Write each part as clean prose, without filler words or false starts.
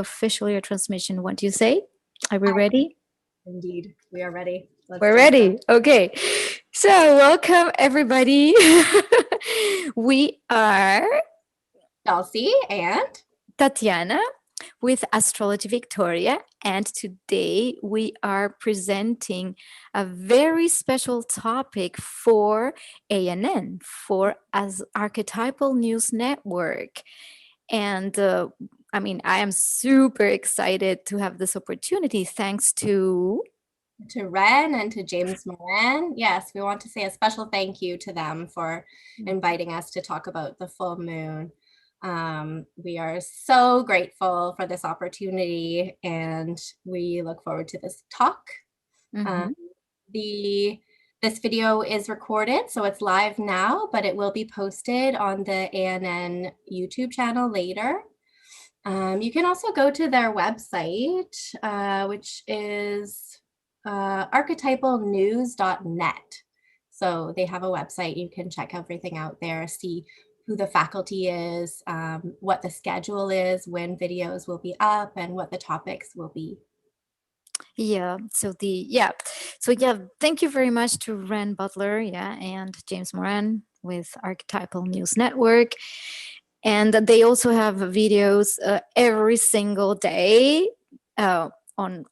official your transmission. What do you say? Are we ready? Indeed, we are ready. We're ready. Okay. So welcome everybody. We are Dulcie and Tatiana with Astrology Victoria, and today we are presenting a very special topic for ANN, for as Archetypal News Network. And I am super excited to have this opportunity thanks to Ren and to James Moran. Yes, we want to say a special thank you to them for inviting us to talk about the full moon. We are so grateful for this opportunity and we look forward to this talk. This video is recorded, so it's live now, but it will be posted on the ANN YouTube channel later. You can also go to their website, which is archetypalnews.net. So they have a website. You can check everything out there, see who the faculty is, what the schedule is, when videos will be up, and what the topics will be. Thank you very much to Ren Butler, and James Moran with Archetypal News Network. And they also have videos every single day on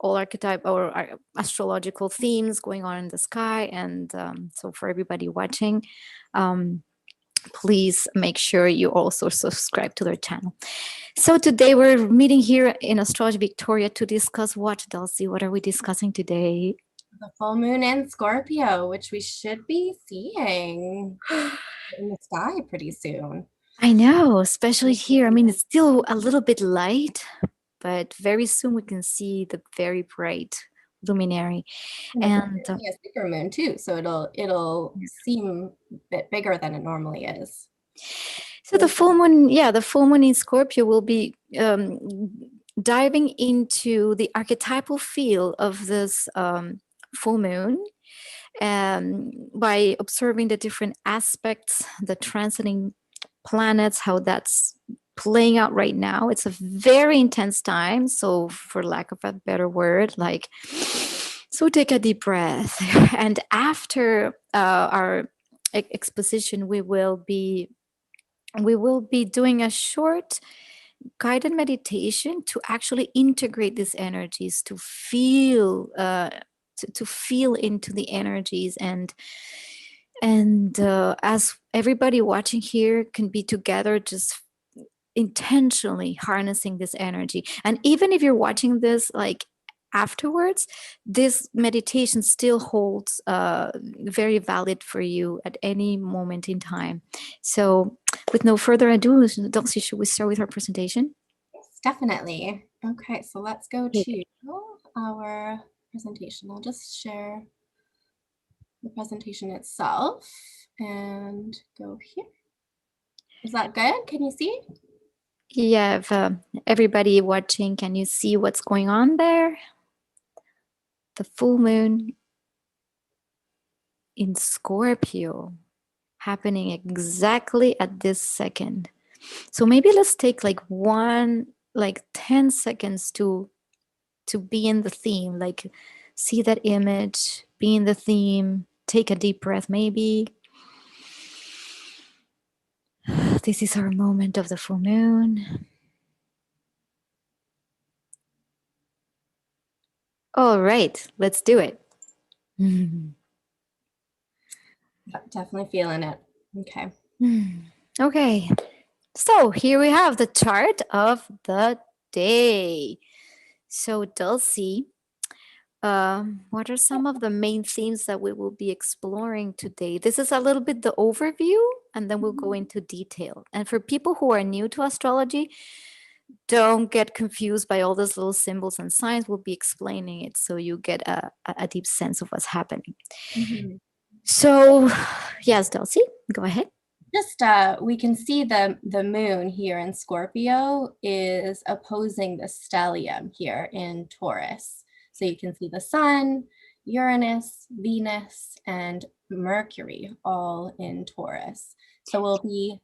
all archetype or astrological themes going on in the sky. And so for everybody watching, please make sure you also subscribe to their channel. So today we're meeting here in Astrology Victoria to discuss what, Dulcie? What are we discussing today? The full moon in Scorpio, which we should be seeing in the sky pretty soon. I know, especially here. I mean, it's still a little bit light, but very soon we can see the very bright luminary. And a bigger moon too, so it'll seem a bit bigger than it normally is. So the full moon in Scorpio will be diving into the archetypal feel of this full moon by observing the different aspects, the transiting planets, how that's playing out right now. It's a very intense time. So for lack of a better word, so take a deep breath. And after our exposition, we will be doing a short guided meditation to actually integrate these energies, to feel to feel into the energies, and as everybody watching here can be together, just intentionally harnessing this energy. And even if you're watching this afterwards, this meditation still holds very valid for you at any moment in time. So with no further ado, Dulcie, should we start with our presentation? Yes, definitely. Okay, so let's go to our presentation. I'll just share the presentation itself and go here. Is that good? Can you see? Yeah, everybody watching, can you see what's going on there? The full moon in Scorpio happening exactly at this second. So maybe let's take 10 seconds to be in the theme, see that image, be in the theme, take a deep breath maybe. This is our moment of the full moon. All right, let's do it. Definitely feeling it. Okay. Okay, so here we have the chart of the day. So Dulcie, what are some of the main themes that we will be exploring today? This is a little bit the overview, and then we'll go into detail. And for people who are new to astrology, don't get confused by all those little symbols and signs. We'll be explaining it so you get a deep sense of what's happening. So, yes, Dulcie, go ahead. Just we can see the moon here in Scorpio is opposing the stellium here in Taurus. So you can see the sun, Uranus, Venus, and Mercury all in Taurus. So we'll be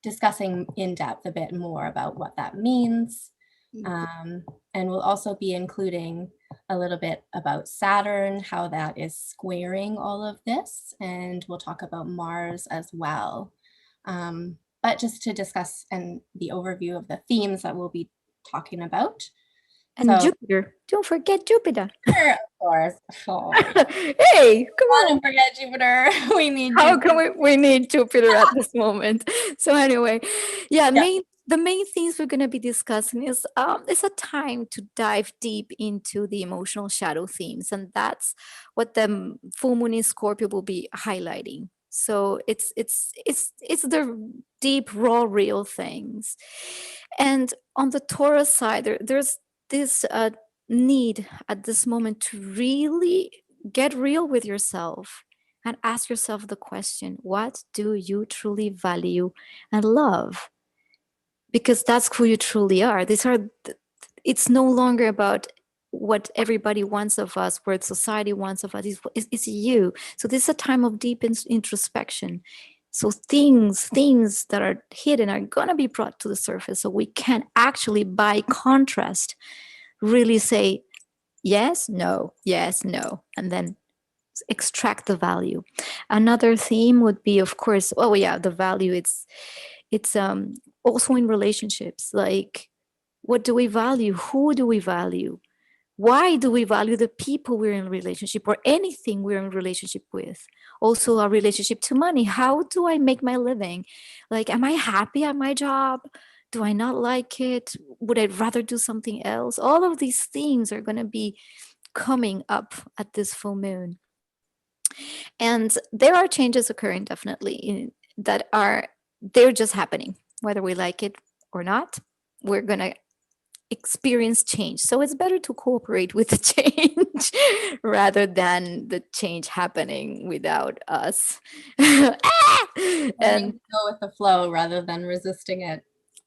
discussing in depth a bit more about what that means. And we'll also be including a little bit about Saturn, how that is squaring all of this, and we'll talk about Mars as well. But just to discuss and the overview of the themes that we'll be talking about. And So, Jupiter. Don't forget Jupiter. of course, oh, Hey, come on. don't forget Jupiter. We need How Jupiter. can we need Jupiter at this moment? So anyway, yeah, Yeah. the main things we're going to be discussing is it's a time to dive deep into the emotional shadow themes, and that's what the full moon in Scorpio will be highlighting. So it's the deep, raw, real things. And on the Taurus side, there's this need at this moment to really get real with yourself and ask yourself the question, what do you truly value and love? Because that's who you truly are. It's no longer about what everybody wants of us, what society wants of us. It's you. So this is a time of deep introspection. So things that are hidden are gonna be brought to the surface. So we can actually, by contrast, really say yes, no, and then extract the value. Another theme would be, of course, oh yeah, the value. It's also in relationships. Like, what do we value? Who do we value? Why do we value the people we're in relationship or anything we're in relationship with? Also, our relationship to money. How do I make my living? Like, am I happy at my job? Do I not like it? Would I rather do something else? All of these things are going to be coming up at this full moon. And there are changes occurring definitely that are, they're just happening, whether we like it or not. We're going to experience change. So it's better to cooperate with the change rather than the change happening without us. Learning And to go with the flow rather than resisting it.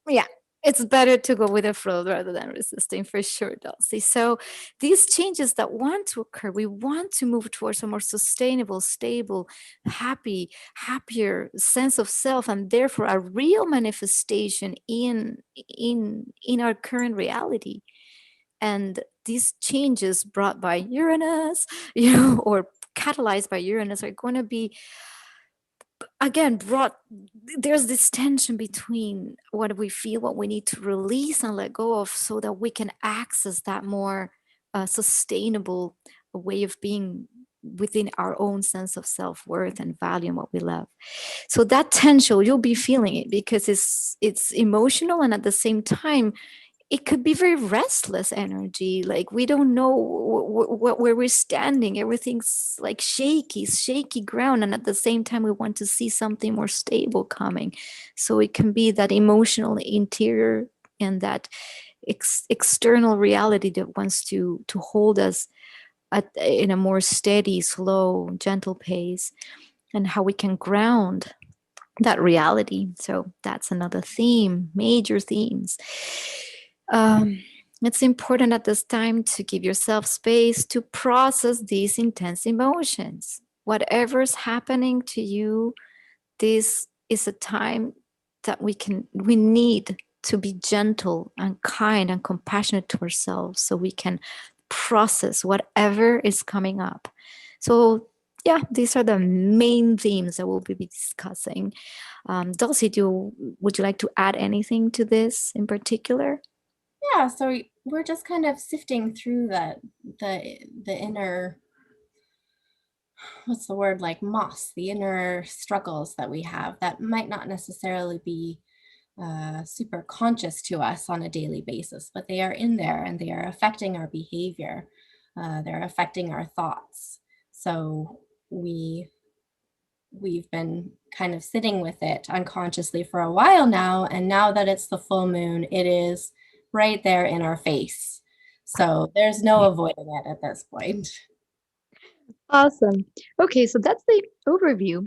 yeah, it's better to go with the flow rather than resisting, for sure, Dulcie. So these changes that want to occur, we want to move towards a more sustainable, stable, happier sense of self, and therefore a real manifestation in our current reality. And these changes brought by Uranus, or catalyzed by Uranus, are going to be again brought. There's this tension between what we feel, what we need to release and let go of, so that we can access that more sustainable way of being within our own sense of self-worth and value and what we love. So that tension, you'll be feeling it because it's emotional, and at the same time it could be very restless energy. Like, we don't know where we're standing. Everything's like shaky ground, and at the same time we want to see something more stable coming. So it can be that emotional interior and that external reality that wants to hold us in a more steady, slow, gentle pace, and how we can ground that reality. So that's another theme, major themes. um, it's important at this time to give yourself space to process these intense emotions. Whatever's happening to you, this is a time that we need to be gentle and kind and compassionate to ourselves, so we can process whatever is coming up. So yeah, these are the main themes that we'll be discussing. Dulcie, would you like to add anything to this in particular? Yeah, so we're just kind of sifting through the inner, what's the word, like moss, the inner struggles that we have that might not necessarily be super conscious to us on a daily basis, but they are in there and they are affecting our behavior. They're affecting our thoughts. So we've been kind of sitting with it unconsciously for a while now, and now that it's the full moon, it is right there in our face. So there's no avoiding it at this point. Awesome. Okay, so that's the overview.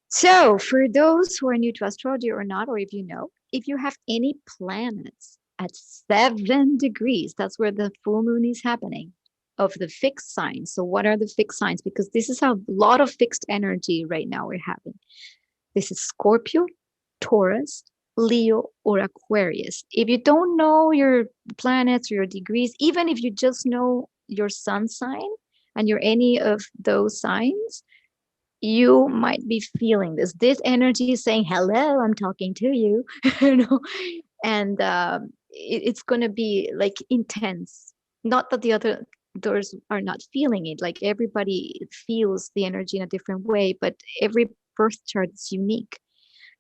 So, for those who are new to astrology or not, or if you know, if you have any planets at 7 degrees, that's where the full moon is happening, of the fixed signs. So, what are the fixed signs? Because this is a lot of fixed energy right now we're having. This is Scorpio, Taurus, Leo, or Aquarius. If you don't know your planets or your degrees, even if you just know your sun sign and you're any of those signs, you might be feeling this energy saying, hello, I'm talking to you. You know, and it's going to be like intense. Not that the other doors are not feeling it, like everybody feels the energy in a different way, but every birth chart is unique.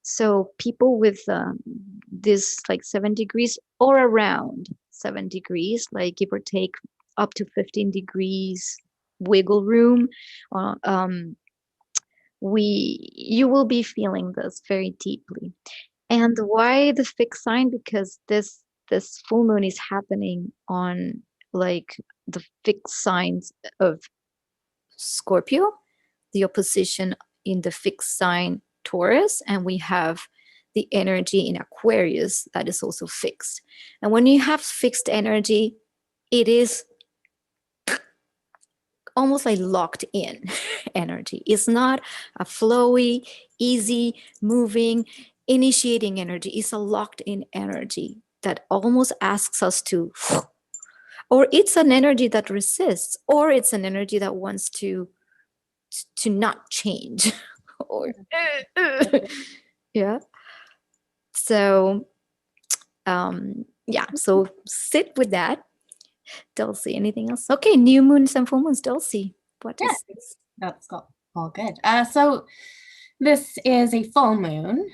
So people with this like 7 degrees or around 7 degrees, like give or take up to 15 degrees wiggle room, uh, um, you will be feeling this very deeply. And why the fixed sign? Because this full moon is happening on like the fixed signs of Scorpio, the opposition in the fixed sign Taurus, and we have the energy in Aquarius that is also fixed. And when you have fixed energy, it is almost like locked in energy. It's not a flowy, easy, moving, initiating energy. It's a locked in energy that almost asks us to, or it's an energy that resists, or it's an energy that wants to not change. Or yeah. So yeah, so sit with that. Dulcie, anything else? Okay, new moons and full moons. Dulcie, what Yeah, is this? that's all good. So this is a full moon,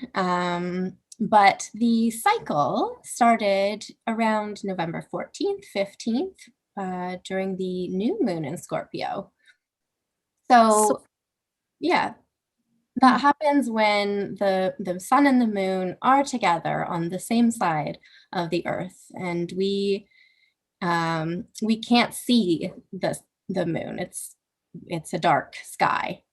but the cycle started around November 14th, 15th, during the new moon in Scorpio. So So yeah, mm, that happens when the sun and the moon are together on the same side of the earth, and we can't see the moon. It's a dark sky,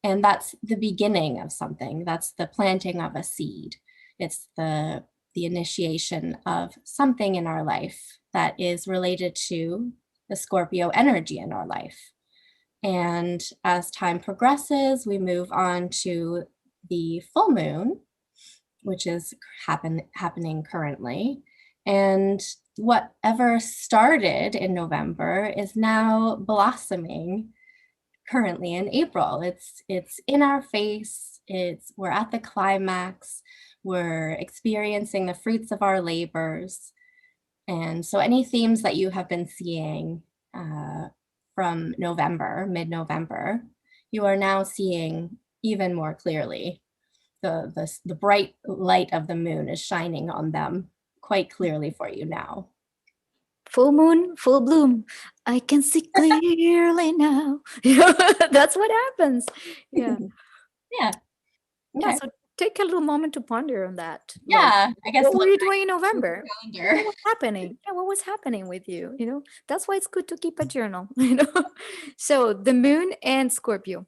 and that's the beginning of something. That's the planting of a seed. It's the initiation of something in our life that is related to the Scorpio energy in our life. And as time progresses, we move on to the full moon, which is happening currently. And whatever started in November is now blossoming currently in April. It's in our face. We're at the climax. We're experiencing the fruits of our labors. And so any themes that you have been seeing from November, mid-November, you are now seeing even more clearly. The bright light of the moon is shining on them quite clearly for you now. full moon, full bloom. I can see clearly now. You know, that's what happens. Yeah. Yeah. Yeah. Okay. So take a little moment to ponder on that. Like, Yeah. I guess what were look you back doing in at November? your What calendar. was happening? Yeah, what was happening with you? You know, that's why it's good to keep a journal. You know, so the moon and Scorpio.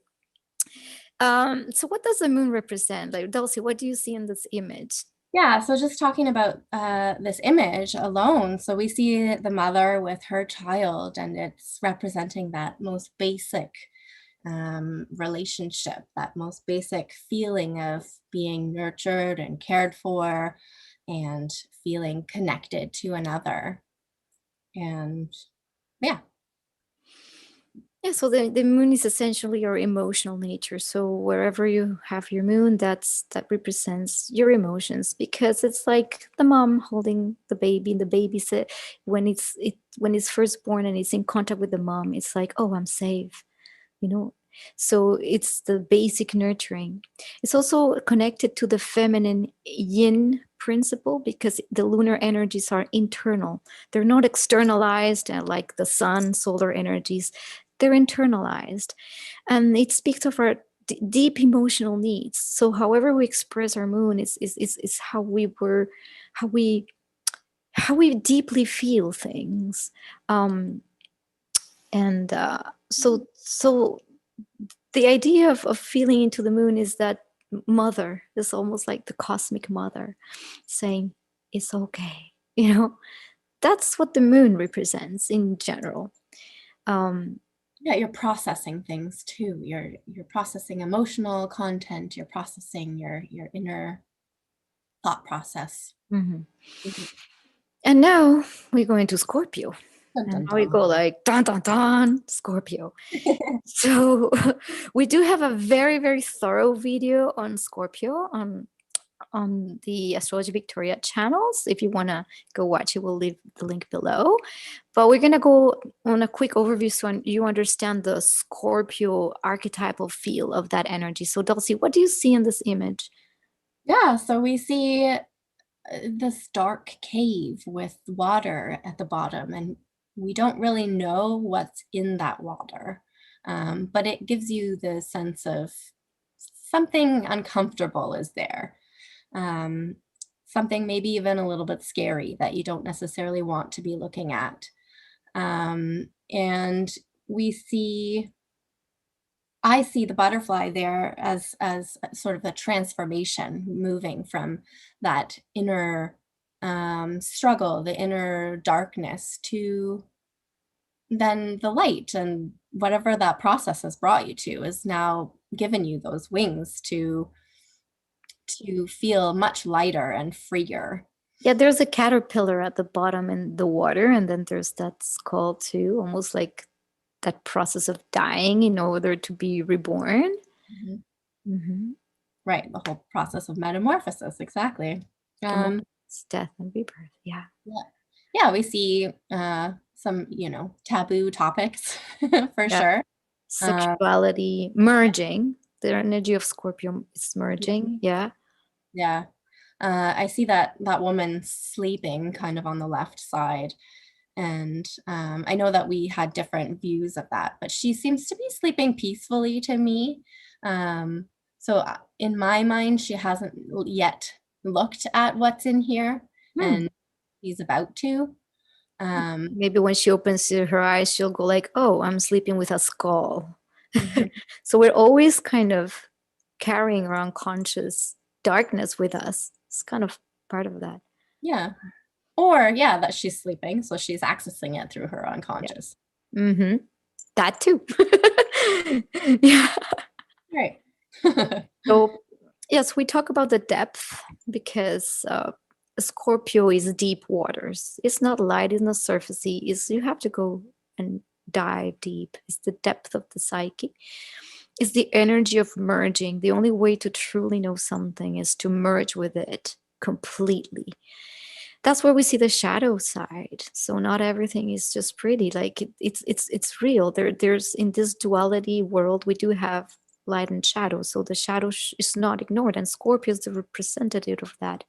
So what does the moon represent? Like, Dulcie, what do you see in this image? Yeah, so just talking about this image alone, so we see the mother with her child, and it's representing that most basic relationship, that most basic feeling of being nurtured and cared for and feeling connected to another. And yeah. Yeah, so the moon is essentially your emotional nature. So wherever you have your moon, that represents your emotions, because it's like the mom holding the baby, and the baby said when it's first born and it's in contact with the mom, it's like, oh, I'm safe, you know. So it's the basic nurturing. It's also connected to the feminine yin principle, because the lunar energies are internal. They're not externalized, like the sun, solar energies. They're internalized. And it speaks of our deep emotional needs. So however we express our moon is how how we how we deeply feel things. Um, and so the idea of feeling into the moon is that mother is almost like the cosmic mother saying it's okay, you know. That's what the moon represents in general. um Yeah, you're processing things too. You're processing emotional content, you're processing your inner thought process. Mhm. Mhm. And now we go into Scorpio. Dun, And dun, now we dun. go like dun dun dun Scorpio. So we do have a very, very thorough video on Scorpio on the Astrology Victoria channels. If you want to go watch it, we'll leave the link below. But we're going to go on a quick overview so you understand the Scorpio archetypal feel of that energy. So Dulcie, what do you see in this image? Yeah, so we see this dark cave with water at the bottom, and we don't really know what's in that water, but it gives you the sense of something uncomfortable is there, um, something maybe even a little bit scary that you don't necessarily want to be looking at. And we see I see the butterfly there as sort of a transformation, moving from that inner struggle, the inner darkness, to then the light, and whatever that process has brought you to is now given you those wings to feel much lighter and freer. Yeah, there's a caterpillar at the bottom in the water, and then there's that skull too, almost like that process of dying in order to be reborn. Mhm. Mm-hmm. Right, the whole process of metamorphosis, exactly. Um, It's death and rebirth. Yeah. yeah. Yeah, we see some, taboo topics for Yeah. sure. Uh, Sexuality merging. The energy of Scorpio is merging. Yeah. yeah. I see that woman sleeping kind of on the left side. And I know that we had different views of that, but she seems to be sleeping peacefully to me. So in my mind, she hasn't yet looked at what's in here, Hmm. and she's about to. Um, Maybe when she opens her eyes, she'll go like, "Oh, I'm sleeping with a skull." mhm. So we're always kind of carrying around conscious darkness with us. It's kind of part of that. Yeah. Or, yeah, that she's sleeping, so she's accessing it through her Yeah. unconscious. Mm-hmm. That too. Yeah. Right. So, yes, we talk about the depth because Scorpio is deep waters. It's not light, it's not surfacey. It's you have to go and dive deep. It's the depth of the psyche. It's the energy of merging. The only way to truly know something is to merge with it completely. That's where we see the shadow side. So not everything is just pretty. Like it's real. There's in this duality world we do have light and shadow. So the shadow is not ignored, and Scorpio is the representative of that.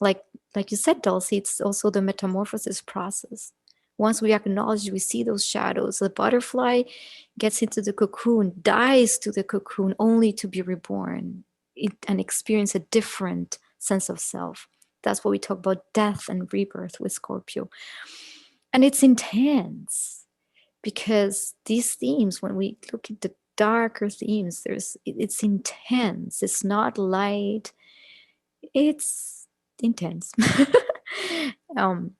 Like like you said, Dulcie, it's also the metamorphosis process. Once we acknowledge, we see those shadows. The butterfly gets into the cocoon, dies to the cocoon, only to be reborn and experience a different sense of self. That's what we talk about death and rebirth with Scorpio. And it's intense because these themes, when we look at the darker themes, it's intense. It's not light. It's intense. um,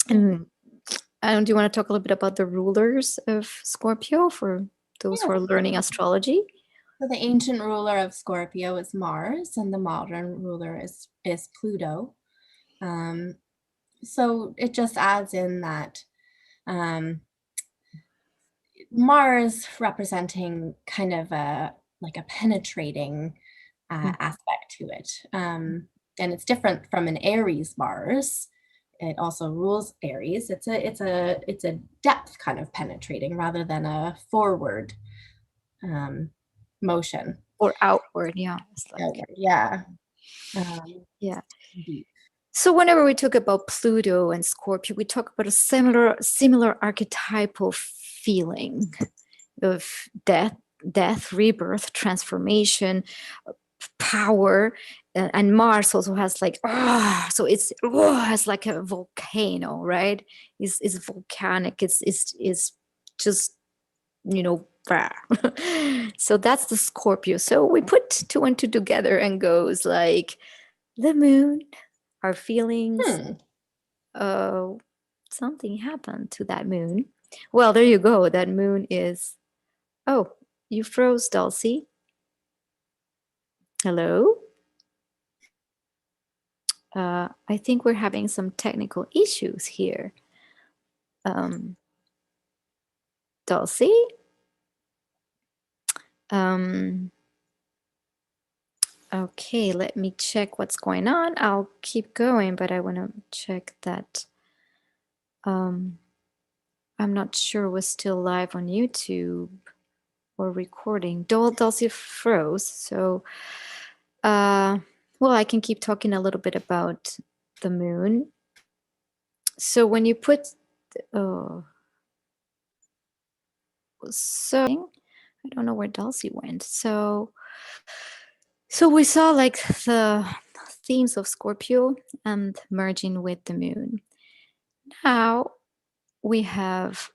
and do you want to talk a little bit about the rulers of Scorpio for those who Yes. are learning astrology? So the ancient ruler of Scorpio is Mars, and the modern ruler is Pluto. Um, so it just adds in that um, Mars representing kind of a penetrating Mm. aspect to it. And it's different from an Aries Mars. It also rules Aries. It's a depth kind of penetrating rather than a forward um, motion. Or outward, yeah. It's like, Outward, yeah. Um, yeah. deep. So whenever we talk about Pluto and Scorpio, we talk about a similar archetypal feeling of death, rebirth, transformation, power. And Mars also has like so it's like a volcano, right? It's volcanic. It's just rah. So that's the Scorpio. So we put two and two together and goes like the moon, our feelings. Hmm. Uh, something happened to that moon. Well, there you go. That moon is. Oh, you froze, Dulcie. Hello. I think we're having some technical issues here. Um, Dulcie? Um, okay, let me check what's going on. I'll keep going, but I want to check that. I'm not sure we're still live on YouTube or recording. Dulcie froze, so well, I can keep talking a little bit about the moon. So when you put, oh, so I don't know where Dulcie went. So we saw like the themes of Scorpio and merging with the moon. Now we have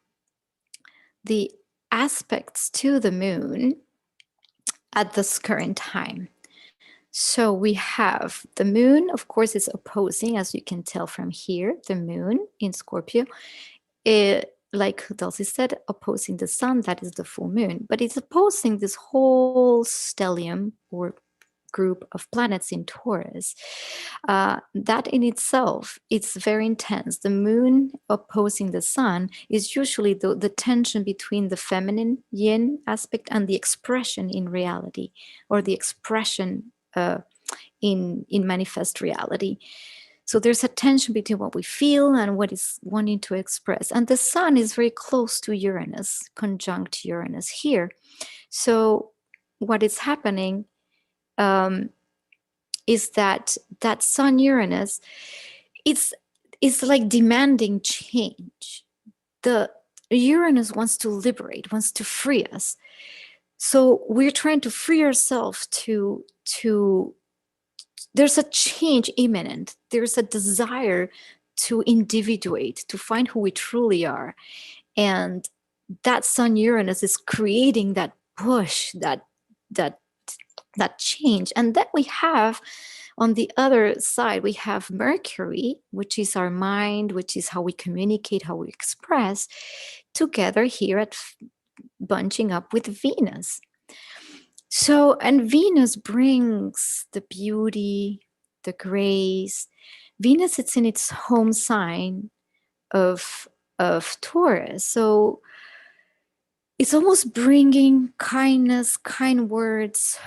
the aspects to the moon at this current time. So we have the moon, of course, is opposing, as you can tell from here, the moon in Scorpio. Like Dulcie said, opposing the sun, that is the full moon. But it's opposing this whole stellium or group of planets in Taurus. That in itself, it's very intense. The moon opposing the sun is usually the tension between the feminine yin aspect and the expression in reality, or the expression in manifest reality. So there's a tension between what we feel and what is wanting to express. And the sun is very close to Uranus, conjunct Uranus here. So what is happening is that sun Uranus, it's like demanding change. The Uranus wants to liberate, wants to free us. So we're trying to free ourselves to there's a change imminent. There's a desire to individuate, to find who we truly are. And that sun Uranus is creating that push, that change. And then we have on the other side, we have Mercury, which is our mind, which is how we communicate, how we express, together here at bunching up with Venus. So, and Venus brings the beauty, the grace. Venus, it's in its home sign of Taurus. So it's almost bringing kindness, kind words,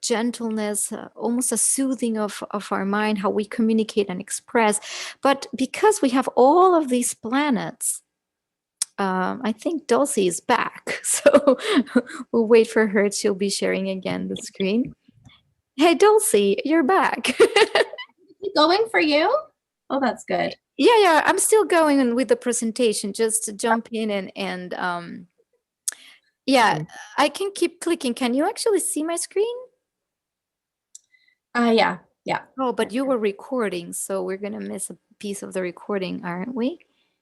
gentleness, almost a soothing of our mind, how we communicate and express. But because we have all of these planets, I think Dulcie is back. So we'll wait for her. She'll be sharing again the screen. Hey, Dulcie, you're back. Going for you? Oh, that's good. Yeah, I'm still going with the presentation. Just to jump in and yeah, I can keep clicking. Can you actually see my screen? Yeah. Oh, but you were recording, so we're gonna miss a piece of the recording, aren't we?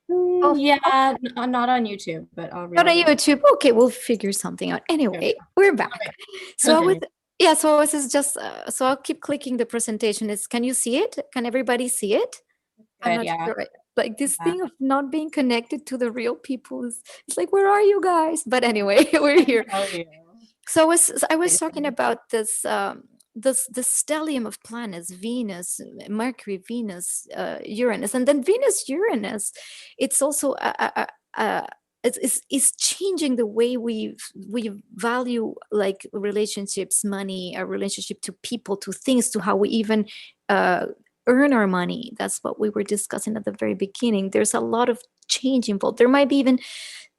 Yeah, not on YouTube, but I'll Not on read. YouTube. Okay, we'll figure something out. Anyway, we're back. So Okay. so this is just so I'll keep clicking the presentation. Can you see it? Can everybody see it? I'm Good, not yeah. sure. Like this Yeah. thing of not being connected to the real people is, it's like, where are you guys? But anyway, we're here. So I was talking about this stellium of planets, Venus, Mercury, Venus, Uranus, and then Venus, Uranus. It's also it's changing the way we value like relationships, money, our relationship to people, to things, to how we even earn our money. That's what we were discussing at the very beginning. There's a lot of change involved. There might be even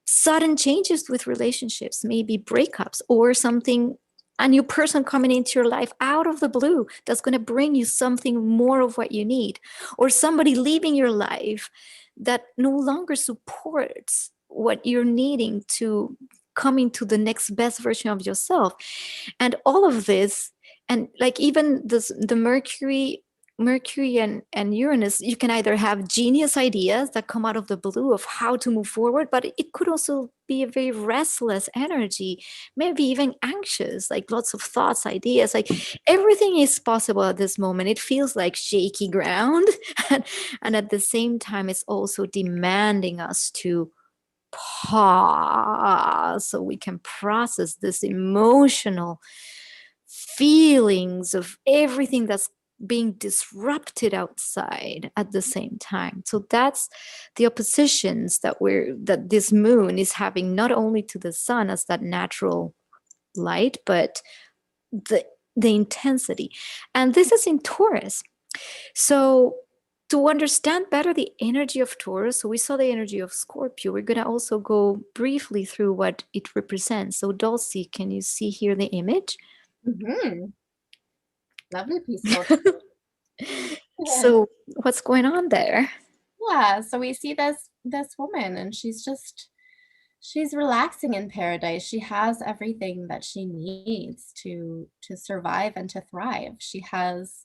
sudden changes with relationships, maybe breakups or something, a new person coming into your life out of the blue that's going to bring you something more of what you need, or somebody leaving your life that no longer supports what you're needing to come into the next best version of yourself. And all of this, and like even the Mercury and Uranus, you can either have genius ideas that come out of the blue of how to move forward, but it could also be a very restless energy, maybe even anxious, like lots of thoughts, ideas, like everything is possible at this moment. It feels like shaky ground. And at the same time, it's also demanding us to pause so we can process this emotional feelings of everything that's being disrupted outside at the same time. So that's the oppositions that this moon is having, not only to the sun as that natural light, but the intensity. And this is in Taurus. So to understand better the energy of Taurus, so we saw the energy of Scorpio, we're going to also go briefly through what it represents. So Dulcie, can you see here the image? Mm-hmm. Lovely, peaceful. So what's going on there? Yeah, so we see this woman, and she's relaxing in paradise. She has everything that she needs to survive and to thrive. She has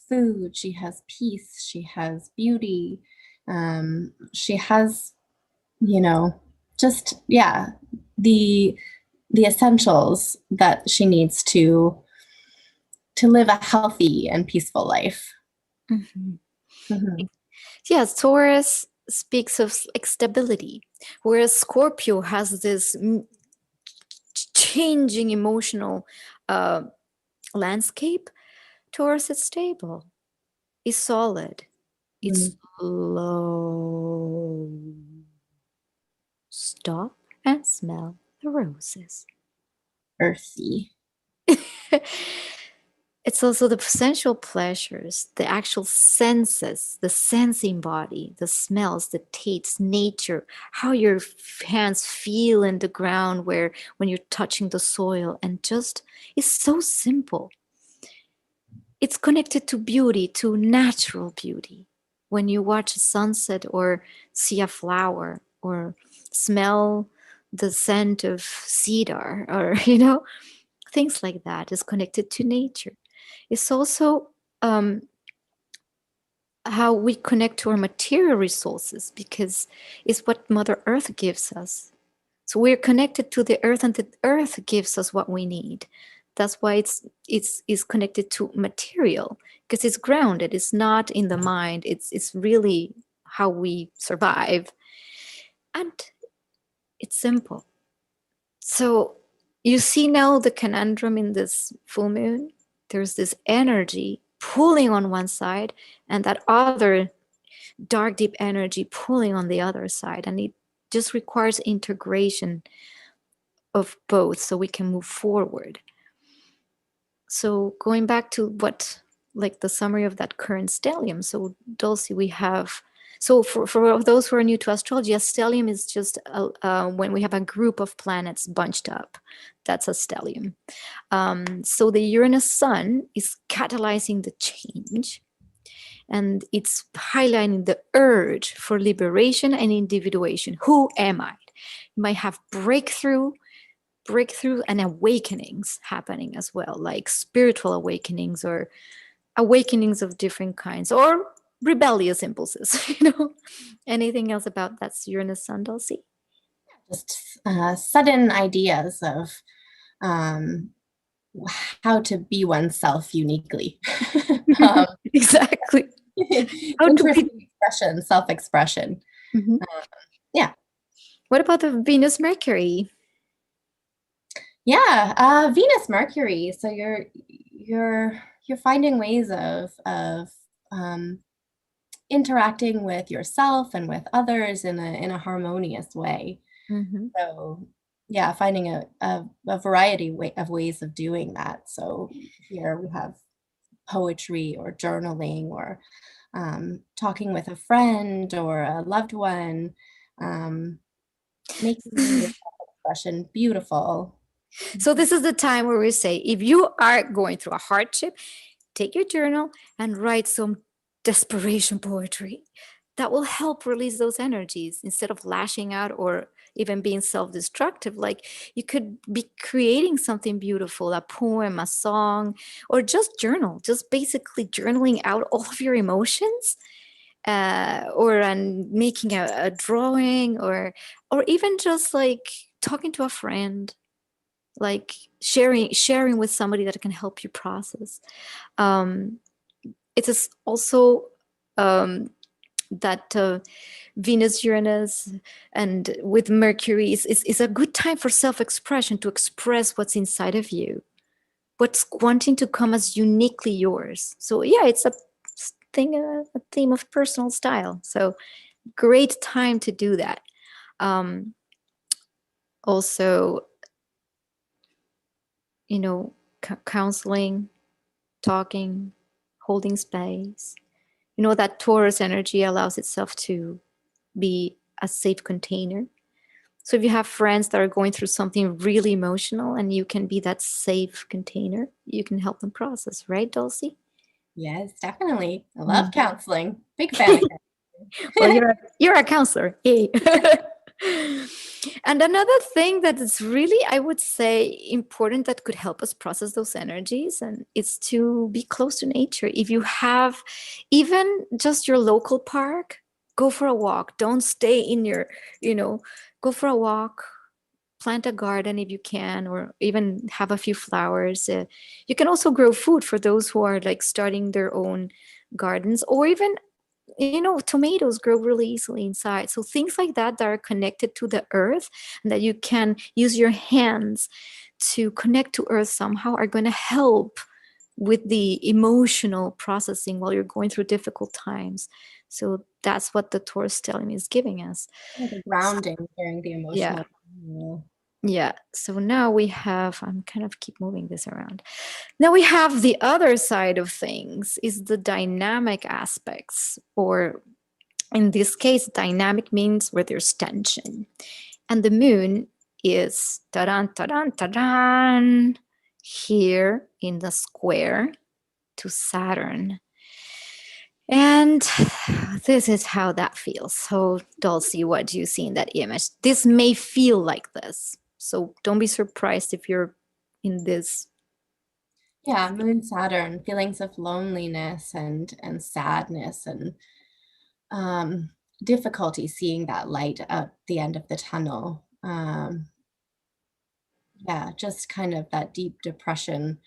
food, she has peace, she has beauty. She has, just, yeah, the the essentials that she needs to live a healthy and peaceful life. Mm-hmm. Mhm. Yes, Taurus speaks of like stability, whereas Scorpio has this changing emotional uh, landscape. Taurus is stable, is solid, Mm. it's slow. Stop and smell the roses. Earthy. It's also the sensual pleasures, the actual senses, the sensing body, the smells, the tastes, nature, how your hands feel in the ground where when you're touching the soil, and just it's so simple. It's connected to beauty, to natural beauty. When you watch a sunset or see a flower or smell the scent of cedar or things like that is connected to nature. It's also um, how we connect to our material resources, because it's what Mother Earth gives us. So we're connected to the earth, and the earth gives us what we need. That's why it's connected to material, because it's grounded. It's not in the mind. It's really how we survive, and it's simple. So you see now the conundrum in this full moon. There's this energy pulling on one side, and that other dark, deep energy pulling on the other side. And it just requires integration of both so we can move forward. So going back to what, like the summary of that current stellium. So Dulcie, we have, so for those who are new to astrology, a stellium is just when we have a group of planets bunched up. That's a stellium. So the Uranus sun is catalyzing the change, and it's highlighting the urge for liberation and individuation. Who am I? You might have breakthrough and awakenings happening as well, like spiritual awakenings or awakenings of different kinds, or rebellious impulses. Anything else about that's Uranus sun, Dulcie? Just sudden ideas of um, how to be oneself uniquely. um, Exactly. How to be. Interesting expression, self-expression. Mhm. Yeah. What about the Venus Mercury? Yeah, Venus, Mercury. So you're finding ways of um, interacting with yourself and with others in a harmonious way. Mhm. So yeah, finding a variety of ways of doing that. So here we have poetry or journaling or talking with a friend or a loved one, um, making your expression beautiful. So this is the time where we say, if you are going through a hardship, take your journal and write some desperation poetry that will help release those energies instead of lashing out or even being self-destructive. Like, you could be creating something beautiful, a poem, a song, or just journal, just basically journaling out all of your emotions, or making a drawing, or even just like talking to a friend, like sharing with somebody that can help you process. um, it is also um, that Venus, Uranus, and with Mercury is a good time for self-expression, to express what's inside of you, what's wanting to come as uniquely yours. So yeah, it's a theme of personal style. So great time to do that. Um, Also, counseling, talking, holding space. That Taurus energy allows itself to be a safe container. So if you have friends that are going through something really emotional and you can be that safe container, you can help them process, right, Dulcie? Yes, definitely. I love Mm. counseling. Big fan of Well, counseling. you're a counselor. Hey. And another thing that is really, I would say, important that could help us process those energies, and it's to be close to nature. If you have even just your local park, go for a walk. Don't stay in your, you know, go for a walk, plant a garden if you can, or even have a few flowers. You can also grow food for those who are like starting their own gardens, or even tomatoes grow really easily inside. So things like that are connected to the earth and that you can use your hands to connect to earth somehow are going to help with the emotional processing while you're going through difficult times. So that's what the Taurus stellium is giving us. The grounding during the Yeah. emotional. Yeah. So now we have, I'm kind of keep moving this around. Now we have the other side of things is the dynamic aspects, or in this case, dynamic means where there's tension. And the moon is taran, taran, taran, here in the square to Saturn. And this is how that feels. So, Dulcie, what do you see in that image? This may feel like this. So, don't be surprised if you're in this. Yeah, Moon Saturn, feelings of loneliness and sadness and um, difficulty seeing that light at the end of the tunnel. Yeah, just kind of that deep depression.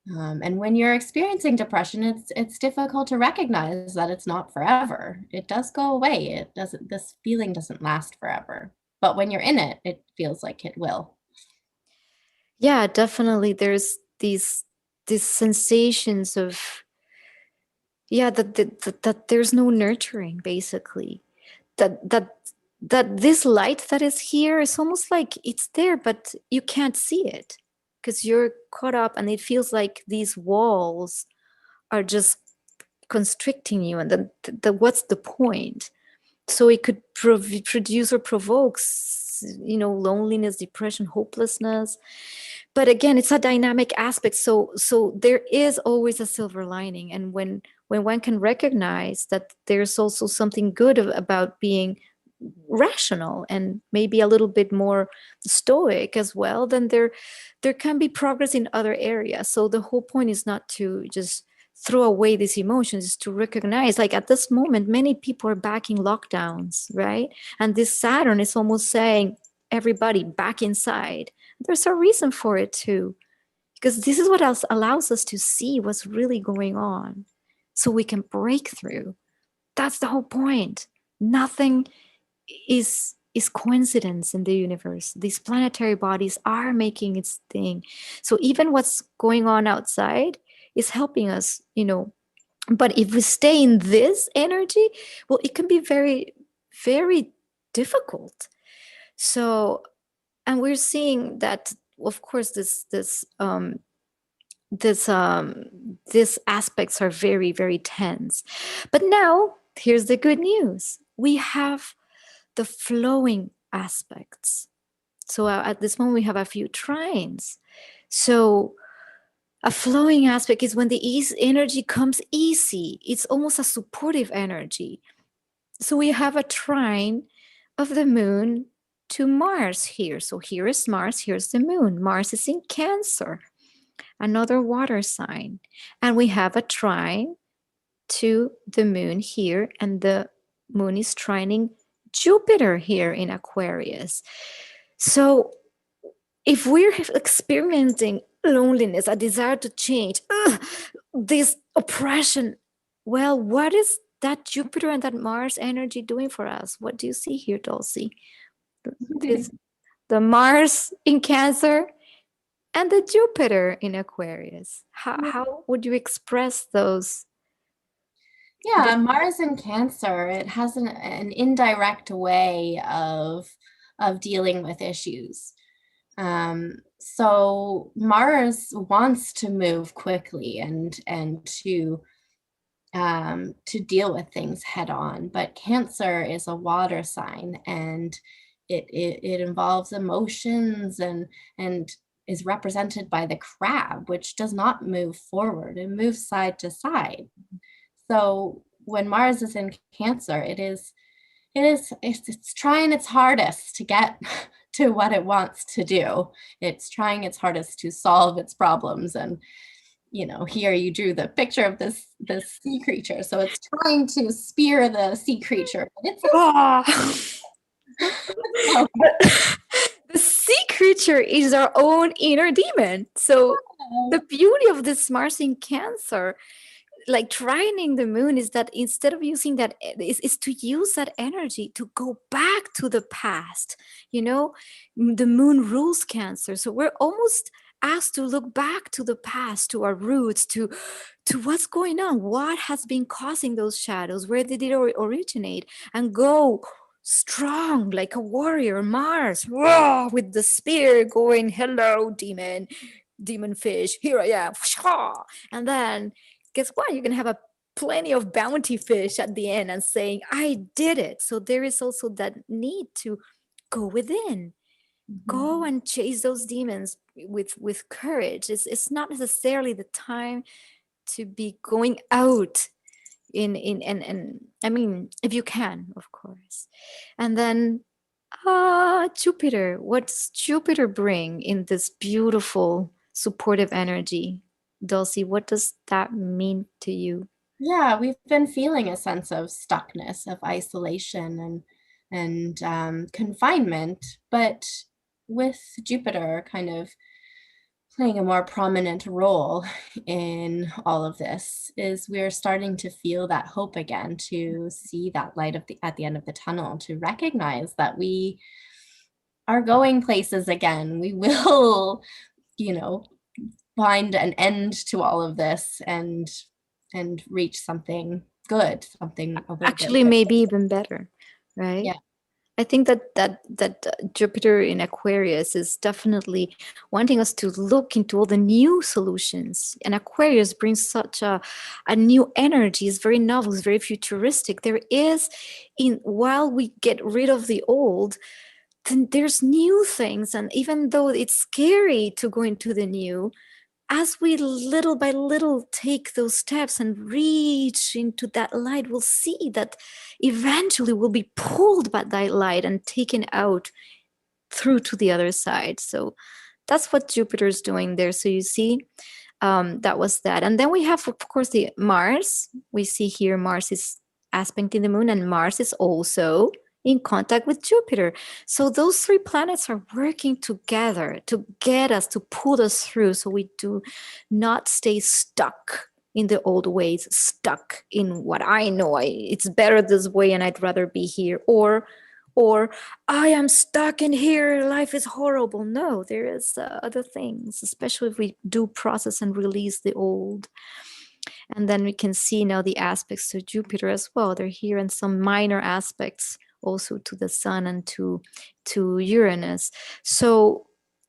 And when you're experiencing depression, it's difficult to recognize that it's not forever. It does go away. It doesn't. This feeling doesn't last forever. But when you're in it, it feels like it will. Yeah, definitely. There's these sensations of, yeah, that there's no nurturing, basically. That this light that is here is almost like it's there, but you can't see it because you're caught up, and it feels like these walls are just constricting you, and then what's the point? So it could produce or provokes, loneliness, depression, hopelessness. But again, it's a dynamic aspect. So there is always a silver lining, and when one can recognize that there's also something good about being rational and maybe a little bit more stoic as well, then there can be progress in other areas. So the whole point is not to just throw away these emotions, is to recognize, like, at this moment many people are backing lockdowns, right? And this Saturn is almost saying, everybody back inside. There's a reason for it too, because this is what else allows us to see what's really going on, so we can break through. That's the whole point. Nothing is coincidence in the universe. These planetary bodies are making its thing. So even what's going on outside is helping us, but if we stay in this energy, well, it can be very, very difficult. So, and we're seeing that, of course, these aspects are very, very tense. But now here's the good news: we have the flowing aspects. So at this moment we have a few trines. So a flowing aspect is when the energy comes easy. It's almost a supportive energy. So we have a trine of the moon to Mars here. So here is Mars, here's the moon. Mars is in Cancer, another water sign. And we have a trine to the moon here, and the moon is trining Jupiter here in Aquarius. So if we're experiencing loneliness, a desire to change, this oppression, well, what is that Jupiter and that Mars energy doing for us? What do you see here, Dulcie? This, the Mars in Cancer And the Jupiter in Aquarius. Yeah. How would you express those? Yeah, Mars in Cancer, it has an indirect way of dealing with issues. So Mars wants to move quickly and to deal with things head on, but Cancer is a water sign, and it involves emotions and is represented by the crab, which does not move forward; it moves side to side. So when Mars is in Cancer, it's trying its hardest to get to what it wants to do. It's trying its hardest to solve its problems. And here you drew the picture of this sea creature. So it's trying to spear the sea creature, but it's Ah. okay. The sea creature is our own inner demon. So the beauty of this Mars in Cancer, like trining the moon, is that instead of using that, is to use that energy to go back to the past. The moon rules Cancer, so we're almost asked to look back to the past, to our roots, to what's going on, what has been causing those shadows, where did it originate, and go strong like a warrior. Mars, raw, with the spear, going, hello demon fish, here I am. And then guess what? You're going to have a plenty of bounty fish at the end and saying, I did it. So there is also that need to go within, go and chase those demons with courage. It's not necessarily the time to be going out in and I mean, if you can, of course. And then Jupiter, what's Jupiter bring in this beautiful supportive energy? Dulcie, what does that mean to you? Yeah, we've been feeling a sense of stuckness, of isolation and confinement, but with Jupiter kind of playing a more prominent role in all of this, is we're starting to feel that hope again, to see that light at the end of the tunnel, to recognize that we are going places again. We will, you know, find an end to all of this and reach something good, something a little bit Actually, better. maybe even better, right? Yeah. I think that Jupiter in Aquarius is definitely wanting us to look into all the new solutions. And Aquarius brings such a new energy. It's very novel. It's very futuristic. There is, in while we get rid of the old, then there's new things. And even though it's scary to go into the new, as we little by little take those steps and reach into that light, we'll see that eventually we'll be pulled by that light and taken out through to the other side. So that's what Jupiter's doing there. So you see, that was that. And then we have, of course, the Mars. We see here Mars is aspecting the moon, and Mars is also in contact with Jupiter. So those three planets are working together to get us, to pull us through, so we do not stay stuck in the old ways, stuck in what I know. It's better this way and I'd rather be here. Or I am stuck in here, life is horrible. No, there is other things, especially if we do process and release the old. And then we can see now the aspects to Jupiter as well. They're here, in some minor aspects also to the sun and to Uranus. So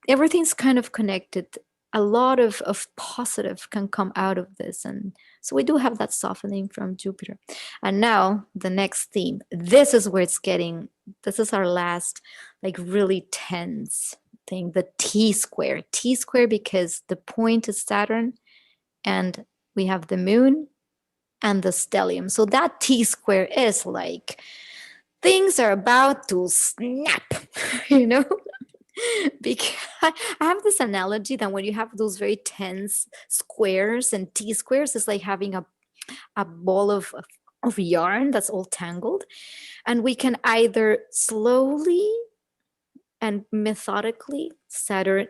everything's kind of connected. A lot of positive can come out of this. And so we do have that softening from Jupiter. And now the next theme. This is where it's getting, this is our last like really tense thing, the T square. T square because the point is Saturn, and we have the moon and the stellium. So that T square is like things are about to snap, you know? Because I have this analogy that when you have those very tense squares and T squares, it's like having a ball of yarn that's all tangled. And we can either slowly and methodically, Saturningly,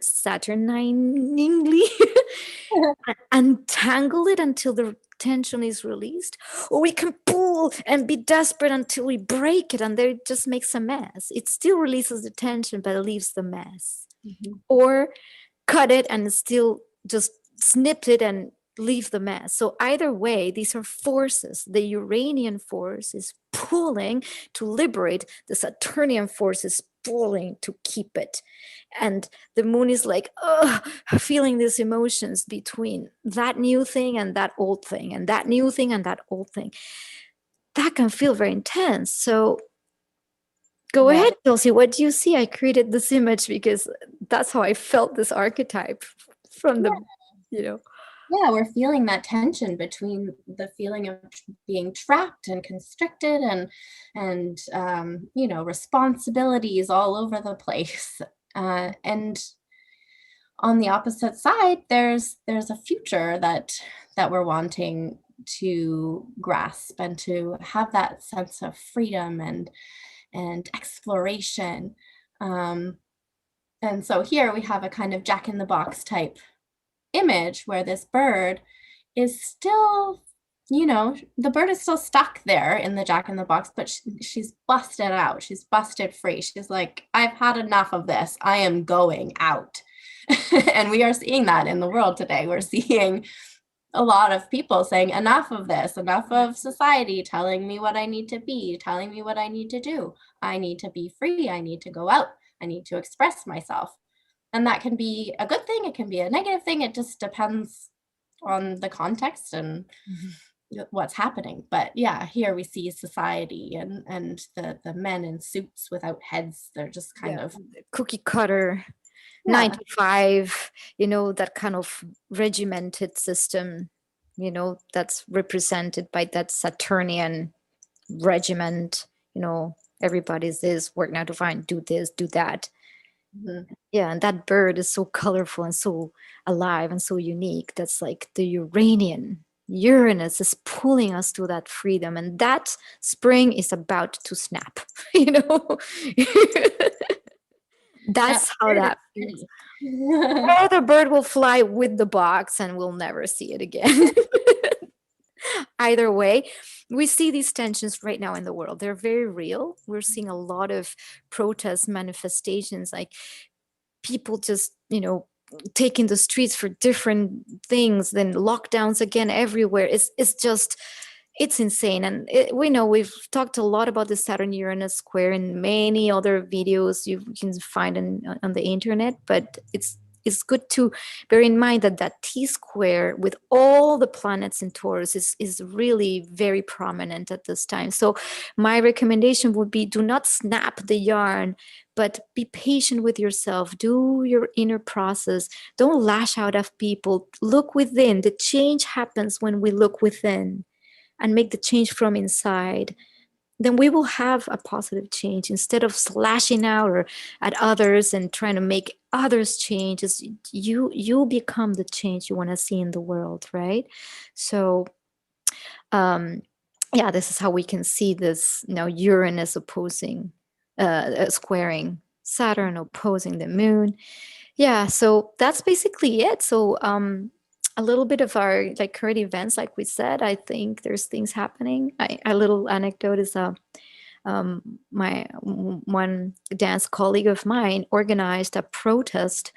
untangle it until the tension is released, or we can pull and be desperate until we break it and then it just makes a mess. It still releases the tension, but it leaves the mess. Mhm. Or cut it and still just snip it and leave the mess. So either way, these are forces. The Uranian force is pulling to liberate, the Saturnian force is pulling to keep it. And the moon is like, ugh, feeling these emotions between that new thing and that old thing, and that new thing and that old thing. That can feel very intense. So go ahead, Right. Chelsea. What do you see? I created this image because that's how I felt this archetype from Yeah. the, you know. Yeah, we're feeling that tension between the feeling of being trapped and constricted and you know, responsibilities all over the place. And on the opposite side, there's a future that we're wanting to grasp and to have that sense of freedom and exploration. Um, and so here we have a kind of Jack in the Box type image where this bird is still, you know, the bird is still stuck there in the Jack in the Box, but she's busted out. She's busted free. She's like, I've had enough of this. I am going out. And we are seeing that in the world today. We're seeing a lot of people saying, enough of this, enough of society telling me what I need to be, telling me what I need to do. I need to be free. I need to go out. I need to express myself. And that can be a good thing. It can be a negative thing. It just depends on the context and what's happening. But yeah, here we see society and the men in suits without heads. They're just kind Yeah, of, cookie cutter, yeah. 9 to 5, that kind of regimented system, that's represented by that Saturnian regiment. Everybody's this, work 9 to 5, do this, do that. Mhm. Yeah, and that bird is so colorful and so alive and so unique. That's like the Uranian. Uranus is pulling us to that freedom, and that spring is about to snap. you know, That that's how bird is that feels. pretty. Or the bird will fly with the box and we'll never see it again. Either way, we see these tensions right now in the world. They're very real. We're seeing a lot of protest manifestations, like people just taking the streets for different things, then lockdowns again everywhere. It's just, it's insane. And we know we've talked a lot about the Saturn Uranus square in many other videos you can find on the internet, but it's good to bear in mind that that T square with all the planets in Taurus is really very prominent at this time. So my recommendation would be, do not snap the yarn, but be patient with yourself. Do your inner process. Don't lash out at people. Look within. The change happens when we look within and make the change from inside. Then we will have a positive change instead of slashing out or at others and trying to make others change. Is you become the change you want to see in the world, right? So um yeah, this is how we can see this now. Uranus opposing squaring Saturn, opposing the moon. Yeah, so that's basically it. So a little bit of our like current events, like we said. I think there's things happening. A little anecdote is my one dance colleague of mine organized a protest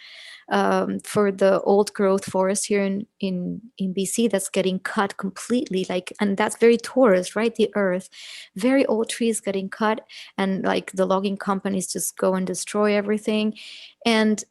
for the old growth forest here in BC that's getting cut completely, like, and that's very Taurus, right? The earth, very old trees getting cut, and like the logging companies just go and destroy everything. And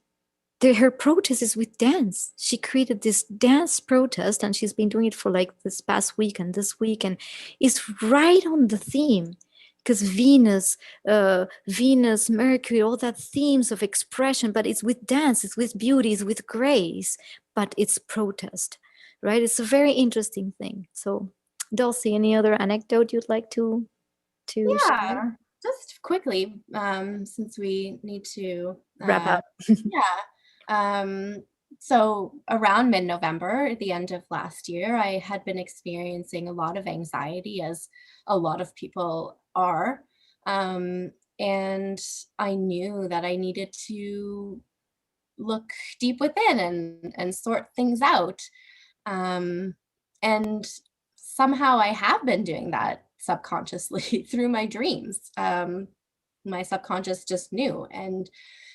her protest is with dance. She created this dance protest, and she's been doing it for like this past week and this week, and it's right on the theme, because Venus, Mercury, all that themes of expression, but it's with dance, it's with beauty, it's with grace, but it's protest, right? It's a very interesting thing. So, Dulcie, any other anecdote you'd like to share? Yeah, just quickly, since we need to, Wrap up. yeah. So around mid-November, at the end of last year, I had been experiencing a lot of anxiety, as a lot of people are. And I knew that I needed to look deep within and sort things out. Um, and somehow I have been doing that subconsciously through my dreams. my subconscious just knew. And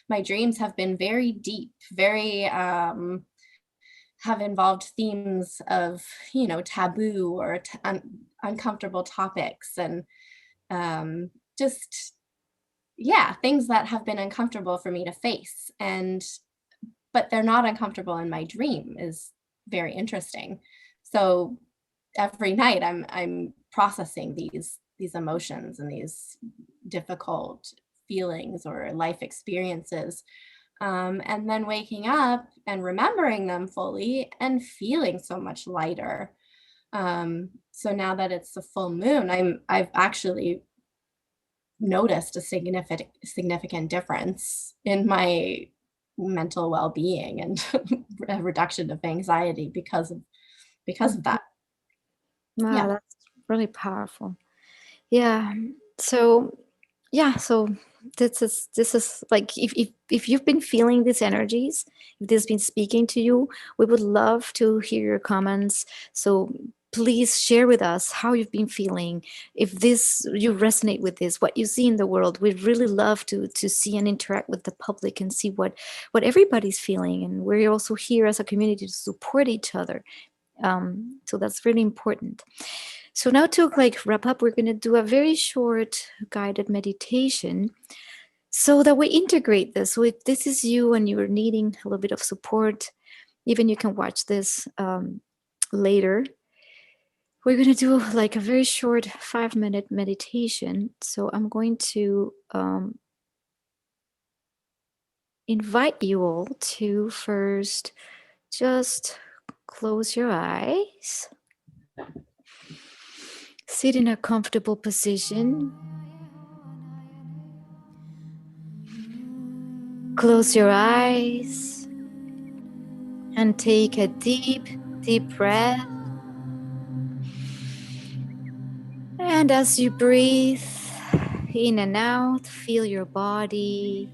my dreams have been very deep, very have involved themes of, taboo or uncomfortable topics, and just, yeah, things that have been uncomfortable for me to face. And but they're not uncomfortable in my dream is very interesting. So every night I'm processing these emotions and these difficult feelings or life experiences, and then waking up and remembering them fully and feeling so much lighter. So now that it's the full moon, I've actually noticed a significant difference in my mental well-being and a reduction of anxiety because of that. Wow, Yeah. that's really powerful. Yeah. So yeah, so this is like if you've been feeling these energies, if this has been speaking to you, we would love to hear your comments. So please share with us how you've been feeling. If this you resonate with this, what you see in the world, we'd really love to see and interact with the public and see what everybody's feeling. And we're also here as a community to support each other. So that's really important. So now to like wrap up, we're going to do a very short guided meditation so that we integrate this. So if this is you and you're needing a little bit of support, even you can watch this later. We're going to do like a very short 5-minute meditation. So I'm going to invite you all to first just close your eyes. Sit in a comfortable position. Close your eyes and take a deep, deep breath. And as you breathe in and out, feel your body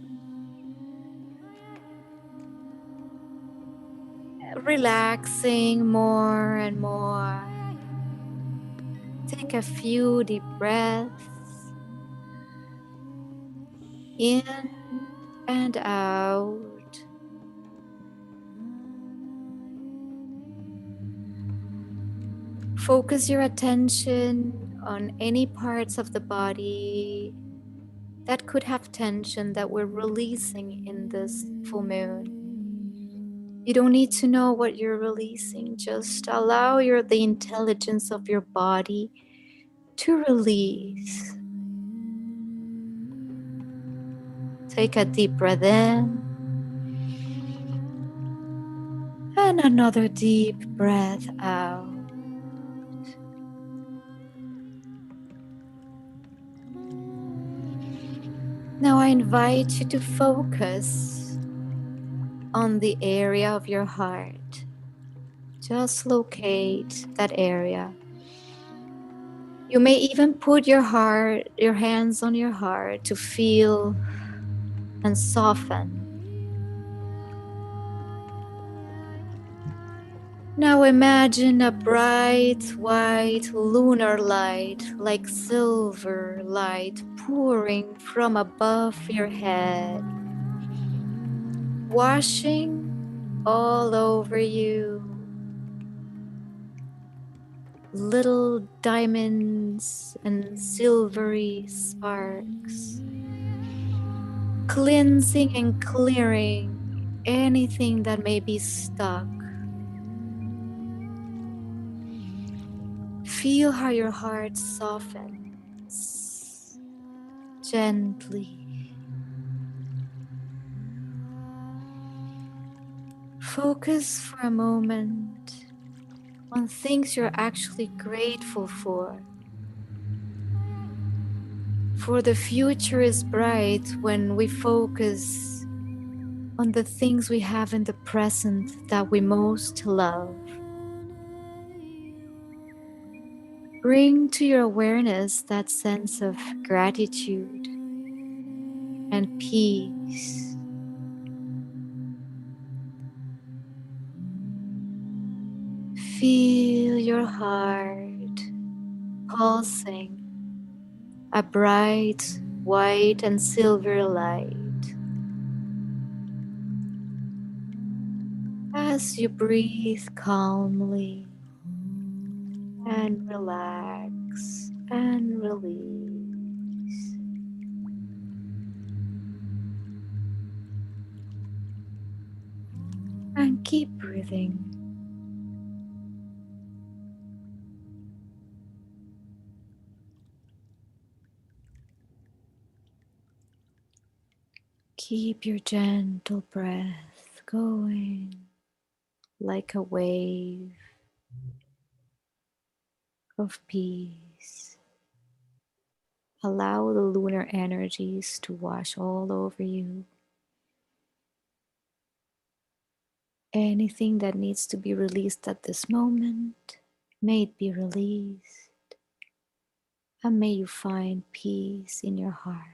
relaxing more and more. Take a few deep breaths in and out. Focus your attention on any parts of the body that could have tension that we're releasing in this full moon. You don't need to know what you're releasing. Just allow the intelligence of your body to release. Take a deep breath in and another deep breath out. Now I invite you to focus on the area of your heart. Just locate that area. You may even put your hands on your heart to feel and soften. Now imagine a bright white lunar light, like silver light, pouring from above your head, washing all over you. Little diamonds and silvery sparks, cleansing and clearing anything that may be stuck. Feel how your heart softens gently. Focus for a moment on things you're actually grateful for. For the future is bright when we focus on the things we have in the present that we most love. Bring to your awareness that sense of gratitude and peace. Feel your heart pulsing a bright white and silver light. As you breathe calmly and relax and release. And keep breathing. Keep your gentle breath going like a wave of peace. Allow the lunar energies to wash all over you. Anything that needs to be released at this moment, may it be released. And may you find peace in your heart.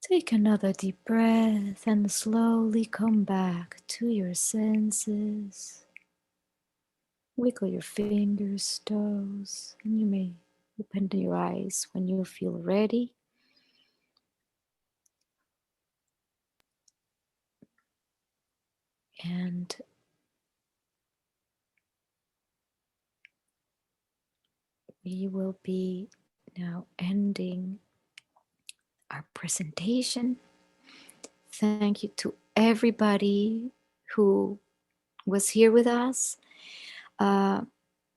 Take another deep breath and slowly come back to your senses. Wiggle your fingers, toes, and you may open your eyes when you feel ready. And we will be now ending our presentation. Thank you to everybody who was here with us.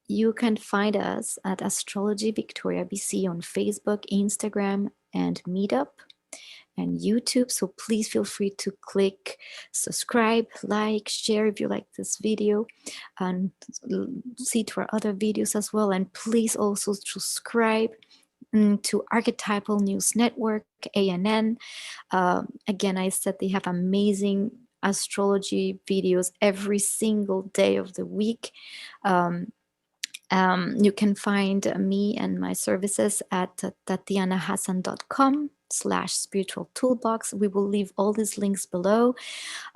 You can find us at Astrology Victoria BC on Facebook, Instagram, and Meetup and YouTube. So please feel free to click subscribe, like, share if you like this video, and see to our other videos as well. And please also subscribe to Archetypal News Network, ANN. Again, I said they have amazing astrology videos every single day of the week. You can find me and my services at tatianahassan.com/spiritual toolbox. We will leave all these links below.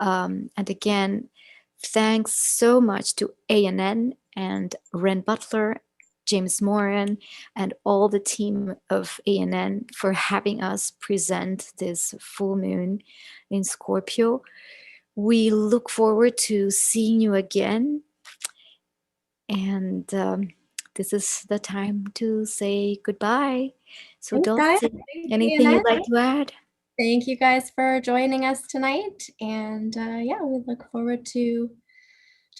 And again, thanks so much to ANN and Ren Butler, James Moran, and all the team of ANN for having us present this full moon in Scorpio. We look forward to seeing you again. And this is the time to say goodbye. So, Thanks, guys. Dulcie, Thanks, anything Ian. you'd like to add? Thank you guys for joining us tonight. And yeah, we look forward to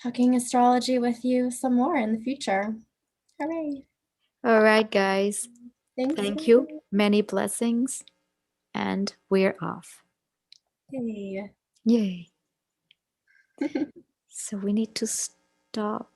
talking astrology with you some more in the future. Hooray. All right, guys. Thanks. Thank you. Many blessings. And we're off. Hey. Yay. So, we need to stop.